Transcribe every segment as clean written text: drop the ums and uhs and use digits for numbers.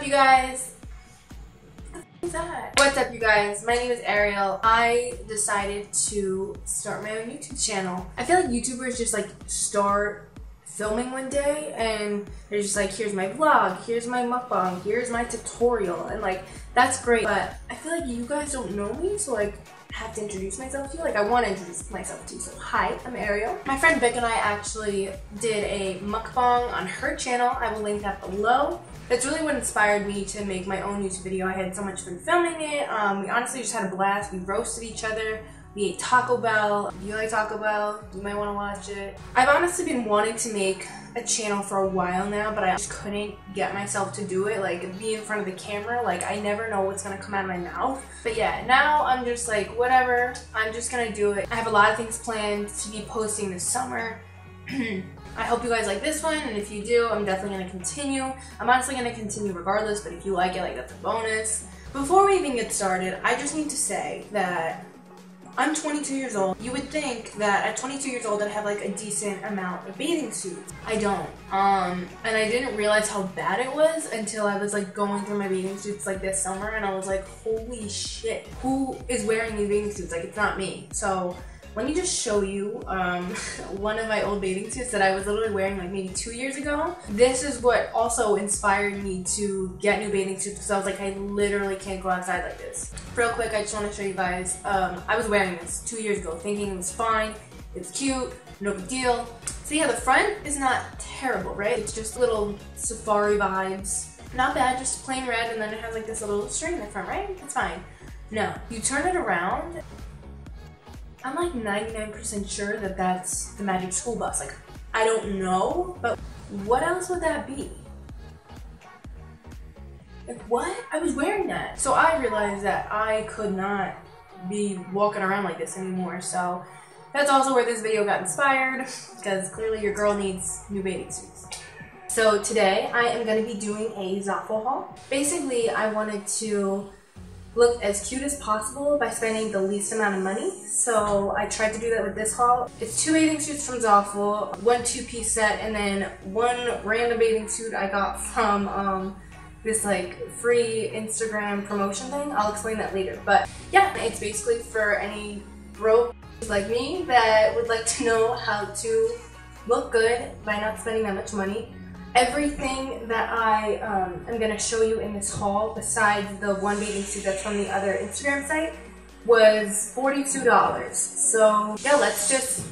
you guys? What's up, you guys? My name is Ariel. I decided to start my own YouTube channel. I feel like YouTubers just like start filming one day and they're just like, here's my vlog, here's my mukbang, here's my tutorial, and like that's great, but I feel like you guys don't know me, so like I have to introduce myself to you. Like I want to introduce myself to you. So hi, I'm Ariel. My friend Vic and I actually did a mukbang on her channel. I will link that below. That's really what inspired me to make my own YouTube video. I had so much fun filming it. We honestly just had a blast. We roasted each other. We ate Taco Bell. If you like Taco Bell, you might want to watch it. I've honestly been wanting to make a channel for a while now, but I just couldn't get myself to do it. Like, be in front of the camera. Like, I never know what's gonna come out of my mouth. But yeah, now I'm just like, whatever. I'm just gonna do it. I have a lot of things planned to be posting this summer. I hope you guys like this one, and if you do, I'm definitely gonna continue. I'm honestly gonna continue regardless, but if you like it, like, that's a bonus. Before we even get started, I just need to say that I'm 22 years old. You would think that at 22 years old I'd have like a decent amount of bathing suits. I don't. And I didn't realize how bad it was until I was like going through my bathing suits like this summer, and I was like, holy shit, who is wearing these bathing suits? Like, it's not me. So let me just show you one of my old bathing suits that I was literally wearing like maybe 2 years ago. This is what also inspired me to get new bathing suits, because I was like, I literally can't go outside like this. Real quick, I just want to show you guys. I was wearing this 2 years ago thinking it was fine, it's cute, no big deal. So yeah, the front is not terrible, right? It's just little safari vibes. Not bad, just plain red, and then it has like this little string in the front, right? It's fine. No, you turn it around, I'm like 99% sure that that's the Magic School Bus. Like, I don't know, but what else would that be? Like, what? I was wearing that. So I realized that I could not be walking around like this anymore. So that's also where this video got inspired, because clearly your girl needs new bathing suits. So today I am going to be doing a Zaful haul. Basically, I wanted to look as cute as possible by spending the least amount of money. So I tried to do that with this haul. It's 2 bathing suits from Zaful, 1 2-piece set, and then 1 random bathing suit I got from this like free Instagram promotion thing. I'll explain that later. But yeah, it's basically for any broke like me that would like to know how to look good by not spending that much money. Everything that I am going to show you in this haul, besides the 1 bathing suit that's from the other Instagram site, was $42. So yeah, let's just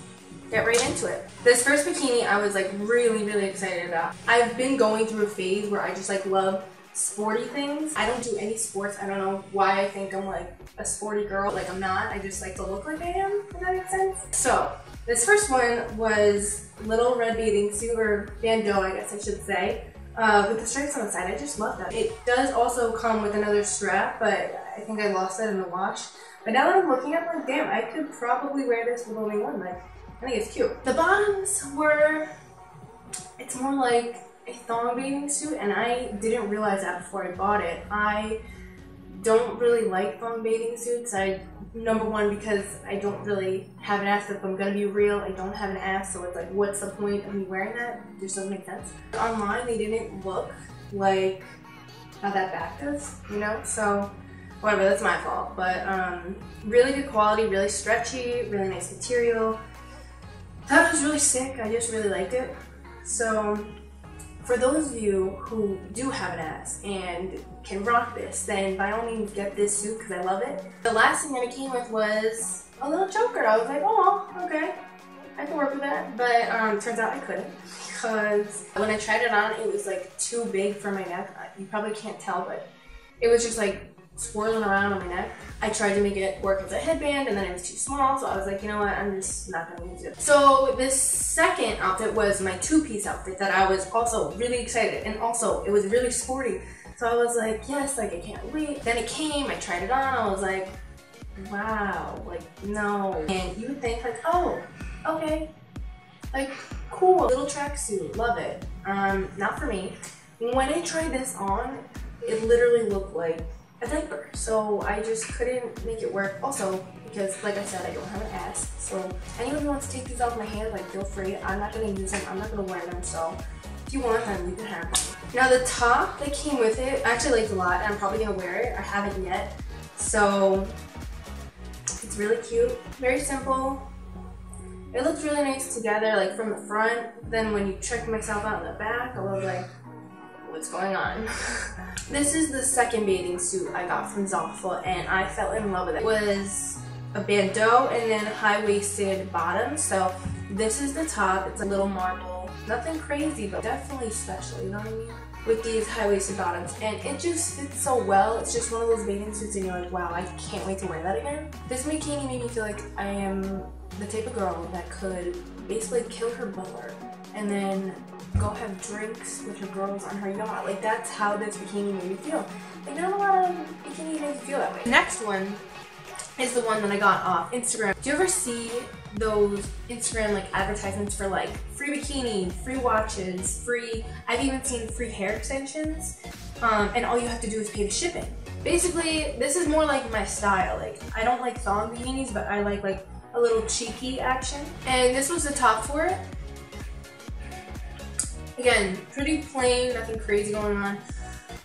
get right into it. This first bikini I was like really excited about. I've been going through a phase where I just like love sporty things. I don't do any sports. I don't know why I think I'm like a sporty girl. Like, I'm not. I just like to look like I am, if that makes sense. So this first one was little red bathing suit, or Bandeau, I guess I should say, with the stripes on the side. I just love that. It does also come with another strap, but I think I lost that in the wash. But now that I'm looking at it, like, damn, I could probably wear this with only one. Like, I think it's cute. The bottoms were, it's more like a thong bathing suit, and I didn't realize that before I bought it. I don't really like thong bathing suits. Number one, because I don't really have an ass. If I'm gonna be real, I don't have an ass, so it's like, what's the point of me wearing that? It just doesn't make sense. Online, they didn't look like how that back does, you know? So whatever, that's my fault. But really good quality, really stretchy, really nice material. That was really sick. I just really liked it. So for those of you who do have an ass and can rock this, then by all means get this suit, because I love it. The last thing that it came with was a little choker. I was like, oh, okay, I can work with that. But turns out I couldn't, because when I tried it on, it was like too big for my neck. You probably can't tell, but it was just like swirling around on my neck. I tried to make it work as a headband, and then it was too small, so I was like, you know what, I'm just not gonna use it. So this second outfit was my 2-piece outfit that I was also really excited, and also it was really sporty. So I was like, yes, like, I can't wait. Then it came, I tried it on, I was like, wow, like, no. And you would think like, oh, okay, like, cool, little tracksuit, love it. Not for me. When I tried this on, it literally looked like a diaper, so I just couldn't make it work. Also, because like I said, I don't have an ass, so anyone who wants to take these off my hand, like, feel free. I'm not gonna use them, I'm not gonna wear them, so if you want them, you can have them. Now the top that came with it, I actually liked a lot, and I'm probably gonna wear it. I haven't yet, so it's really cute, very simple. It looks really nice together, like from the front. Then when you check myself out in the back, I was like, what's going on? This is the second bathing suit I got from Zaful, and I fell in love with it. It was a bandeau and then high-waisted bottom. So this is the top. It's a little marble, nothing crazy, but definitely special, you know what I mean? With these high-waisted bottoms, and it just fits so well. It's just one of those bathing suits and you're like, wow, I can't wait to wear that again. This bikini made me feel like I am the type of girl that could basically kill her butler and then go have drinks with her girls on her yacht. Like, that's how this bikini made me feel. Like, not a lot of bikinis make you feel that way. The next one is the one that I got off Instagram. Do you ever see those Instagram like advertisements for like free bikini, free watches, free, I've even seen free hair extensions, and all you have to do is pay the shipping. Basically, this is more like my style. Like, I don't like thong bikinis, but I like a little cheeky action. And this was the top for it. Again, pretty plain, nothing crazy going on.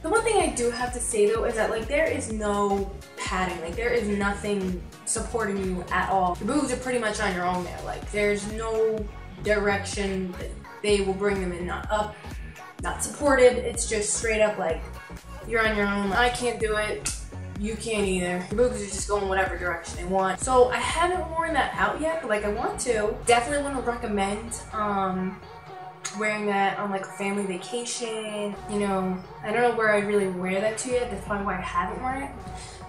The one thing I do have to say though is that like there is no padding, like there is nothing supporting you at all. Your boobs are pretty much on your own there. Like there's no direction that they will bring them in, not up, not supported. It's just straight up like you're on your own. I can't do it. You can't either. Your boobs are just going whatever direction they want. So I haven't worn that out yet, but like I want to. Definitely want to recommend wearing that on like a family vacation. You know, I don't know where I'd really wear that to yet. That's probably why I haven't worn it.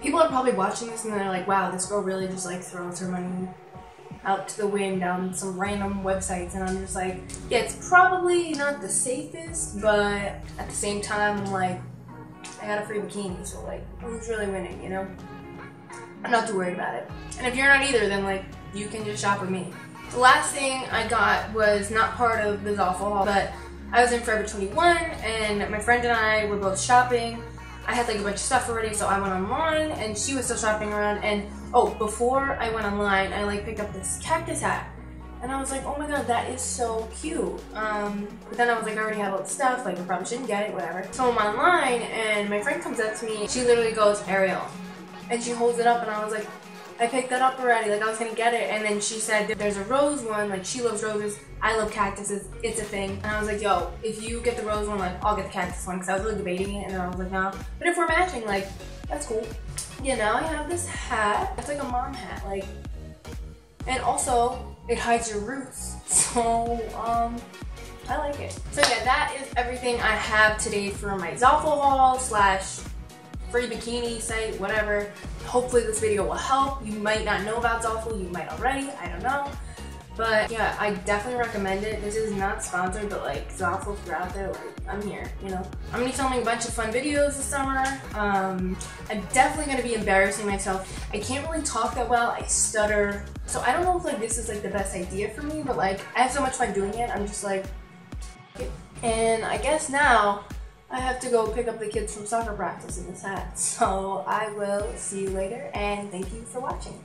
People are probably watching this and they're like, wow, this girl really just like throws her money out to the wind on some random websites. And I'm just like, yeah, it's probably not the safest, but at the same time, I'm like, I got a free bikini, so like, who's really winning, you know? I'm not too worried about it. And if you're not either, then like, you can just shop with me. The last thing I got was not part of the Zaful haul, but I was in Forever 21 and my friend and I were both shopping. I had like a bunch of stuff already, so I went online and she was still shopping around. And oh, before I went online, I like picked up this cactus hat. And I was like, oh my god, that is so cute. But then I was like, I already have all the stuff, like I probably shouldn't get it, whatever. So I'm online and my friend comes up to me, she literally goes, Ariel. And she holds it up and I was like, I picked that up already, like I was gonna get it. And then she said, there's a rose one, like she loves roses, I love cactuses, it's a thing. And I was like, yo, if you get the rose one, like I'll get the cactus one, because I was really debating it. And then I was like, no. But if we're matching, like, that's cool. Yeah, now I have this hat. It's like a mom hat, like, and also, it hides your roots, so I like it. So yeah, that is everything I have today for my Zaful haul slash free bikini site, whatever. Hopefully this video will help. You might not know about Zaful, you might already, I don't know. But yeah, I definitely recommend it. This is not sponsored, but like Zaful, if you're out there, like I'm here, you know. I'm gonna be filming a bunch of fun videos this summer. I'm definitely gonna be embarrassing myself. I can't really talk that well, I stutter. So I don't know if like this is like the best idea for me, but like I have so much fun doing it, I'm just like, okay. And I guess now I have to go pick up the kids from soccer practice in this hat. So I will see you later and thank you for watching.